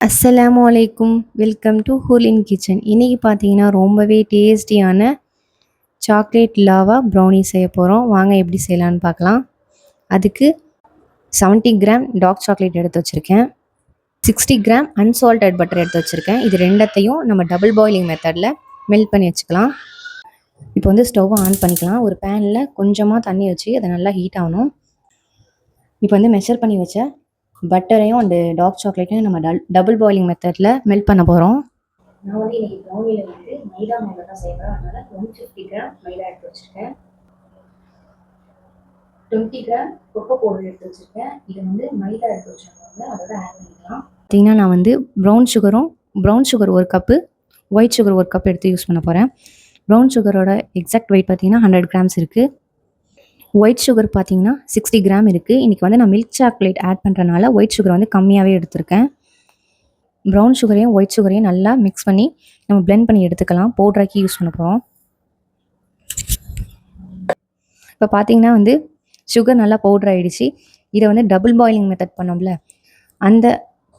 அஸ்ஸலாமு அலைக்கும். Welcome to ஹூலின் கிச்சன். இன்றைக்கி பார்த்தீங்கன்னா ரொம்பவே டேஸ்டியான சாக்லேட் லாவா ப்ரௌனி செய்ய போகிறோம். வாங்க எப்படி செய்யலான்னு பார்க்கலாம். அதுக்கு 70 கிராம் டார்க் சாக்லேட் எடுத்து வச்சுருக்கேன். 60 கிராம் அன்சால்டட் பட்டர் எடுத்து வச்சுருக்கேன். இது ரெண்டத்தையும் நம்ம டபுள் பாயிலிங் மெத்தடில் மெல்ட் பண்ணி வச்சுக்கலாம். இப்போ வந்து ஸ்டவ்வை ஆன் பண்ணிக்கலாம். ஒரு பேனில் கொஞ்சமாக தண்ணி வச்சு அதை நல்லா ஹீட் ஆகணும். இப்போ வந்து மெஷர் பண்ணி வச்ச பட்டரையும் அந்த டார்க் சாக்லேட்டையும் நம்ம டபுள் பாயிலிங் மெத்தடில் மெல்ட் பண்ண போகிறோம். நான் வந்து இன்றைக்கி ப்ரௌனியில் வந்து மைதா மாவில் தான் செய்கிறேன். அதனால் 150 கிராம் மைதா எடுத்து வச்சுருக்கேன். 20 கிராம் கொக்கோ பவுடர் எடுத்து வச்சுருக்கேன். இது வந்து மைதா எடுத்து வச்சுருக்காங்க, அதோட ஆட் பண்ணிக்கலாம். பார்த்திங்கன்னா நான் வந்து ப்ரௌன் சுகர் ஒரு கப்பு, ஒயிட் சுகர் ஒரு கப் எடுத்து யூஸ் பண்ண போகிறேன். ப்ரௌன் சுகரோட எக்ஸாக்ட் வெயிட் பார்த்திங்கன்னா 100 கிராம்ஸ் இருக்குது. ஒயிட் சுகர் பார்த்தீங்கன்னா 60 கிராம் இருக்குது. இன்றைக்கி வந்து நான் மில்க் சாக்லேட் ஆட் பண்ணுறனால ஒயிட் சுகர் வந்து கம்மியாகவே எடுத்திருக்கேன். ப்ரௌன் சுகரையும் ஒயிட் சுகரையும் நல்லா மிக்ஸ் பண்ணி நம்ம பிளெண்ட் பண்ணி எடுத்துக்கலாம். பவுடராக்கி யூஸ் பண்ண போகிறோம். இப்போ பார்த்தீங்கன்னா வந்து சுகர் நல்லா பவுடர் ஆகிடுச்சு. இதை வந்து டபுள் பாயிலிங் மெத்தட் பண்ணோம்ல, அந்த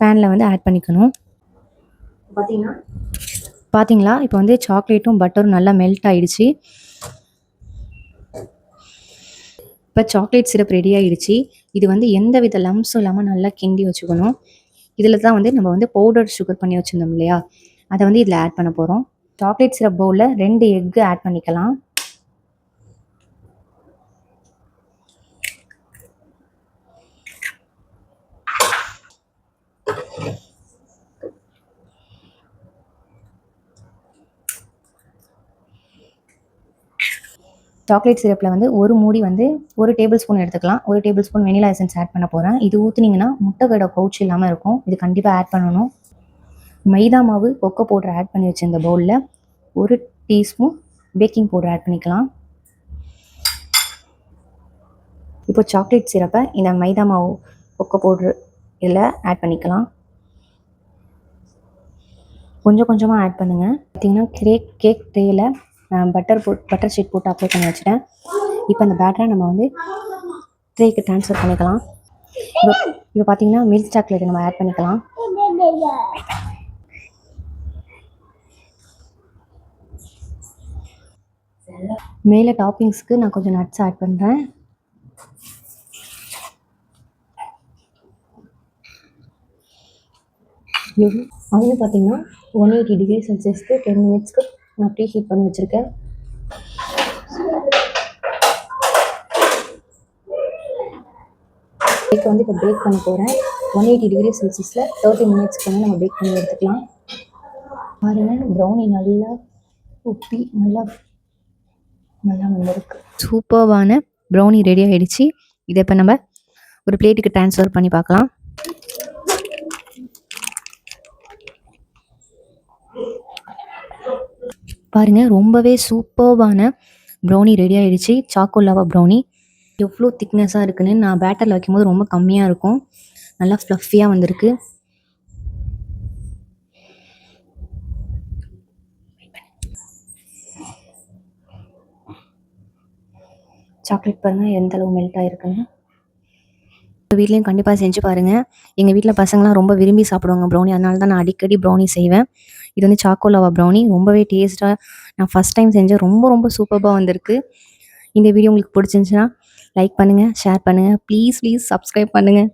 பேனில் வந்து ஆட் பண்ணிக்கணும். பார்த்தீங்களா இப்போ வந்து சாக்லேட்டும் பட்டரும் நல்லா மெல்ட் ஆகிடுச்சு. இப்போ சாக்லேட் சிரப் ரெடி ஆகிடுச்சு. இது வந்து எந்த வித லம்ஸும் இல்லாமல் நல்லா கிண்டி வச்சுக்கணும். இதில் தான் வந்து நம்ம வந்து பவுடர் சுகர் பண்ணி வச்சுருந்தோம் இல்லையா, அதை வந்து இதில் ஆட் பண்ண போகிறோம். சாக்லேட் சிரப் பவுலில் 2 எக்கு ஆட் பண்ணிக்கலாம். சாக்லேட் சிரப்பில் வந்து ஒரு மூடி வந்து 1 டேபிள் ஸ்பூன் எடுத்துக்கலாம். 1 tablespoon vanilla essence add பண்ண போகிறேன். இது ஊற்றுனீங்கன்னா முட்டைக்கடை பவுச் இல்லாமல் இருக்கும். இது கண்டிப்பாக ஆட் பண்ணணும். மைதா மாவு, கொக்கோ பவுடர் ஆட் பண்ணி வச்சு இந்த பவுலில் 1 டீஸ்பூன் பேக்கிங் பவுடர் ஆட் பண்ணிக்கலாம். இப்போ சாக்லேட் சிரப்பை இந்த மைதா மாவு, கொக்கோ பவுடர் இதில் ஆட் பண்ணிக்கலாம். கொஞ்சம் கொஞ்சமாக ஆட் பண்ணுங்கள். பார்த்திங்கன்னா கேக் ட்ரேயில் பட்டர் ஷீட் போட்டு அப்ளை பண்ணி வச்சுட்டேன். இப்போ அந்த பேட்டரை நம்ம வந்து ட்ரேக்கு ட்ரான்ஸ்ஃபர் பண்ணிக்கலாம். இப்போ பார்த்தீங்கன்னா மில்க் சாக்லேட்டை நம்ம ஆட் பண்ணிக்கலாம். மேலே டாப்பிங்ஸ்க்கு நான் கொஞ்சம் நட்ஸ் ஆட் பண்ணுறேன். அது பார்த்தீங்கன்னா 180 டிகிரி செல்சியஸ்க்கு 10 மினிட்ஸ்க்கு நான் ப்ரீ ஹீட் பண்ணி வச்சுருக்கேன். கேக் வந்து இப்போ பேக் பண்ண போகிறேன். 180 டிகிரி செல்சியஸில் 30 மினிட்ஸ்க்கு வந்து நம்ம பேக் பண்ணி எடுத்துக்கலாம். பாருங்கள், ப்ரௌனி நல்லா உப்பி நல்லா வந்திருக்கு. சூப்பர்வான ப்ரௌனி ரெடி ஆகிடுச்சு. இதை இப்போ நம்ம ஒரு பிளேட்டுக்கு ட்ரான்ஸ்ஃபர் பண்ணி பார்க்கலாம். பாருங்கள், ரொம்பவே சூப்பர்வான ப்ரௌனி ரெடி ஆகிடுச்சு. சாக்கோ லாவா ப்ரௌனி எவ்வளோ திக்னஸாக இருக்குன்னு நான் பேட்டரில் வைக்கும்போது ரொம்ப கம்மியாக இருக்கும். நல்லா ஃப்ளஃபியாக வந்திருக்கு. சாக்லேட் பாருங்கள் எந்த அளவு மெல்ட் ஆகிருக்குன்னு. வீட்லேயும் கண்டிப்பாக செஞ்சு பாருங்கள். எங்கள் வீட்டில் பசங்களாம் ரொம்ப விரும்பி சாப்பிடுவாங்க ப்ரௌனி. அதனால தான் நான் அடிக்கடி ப்ரௌனி செய்வேன். இது வந்து சாக்கோ லாவா ப்ரௌனி ரொம்பவே டேஸ்ட்டாக நான் ஃபஸ்ட் டைம் செஞ்சேன். ரொம்ப சூப்பராக வந்திருக்கு. இந்த வீடியோ உங்களுக்கு பிடிச்சிருந்துச்சுன்னா லைக் பண்ணுங்கள், ஷேர் பண்ணுங்கள். ப்ளீஸ் சப்ஸ்கிரைப் பண்ணுங்கள்.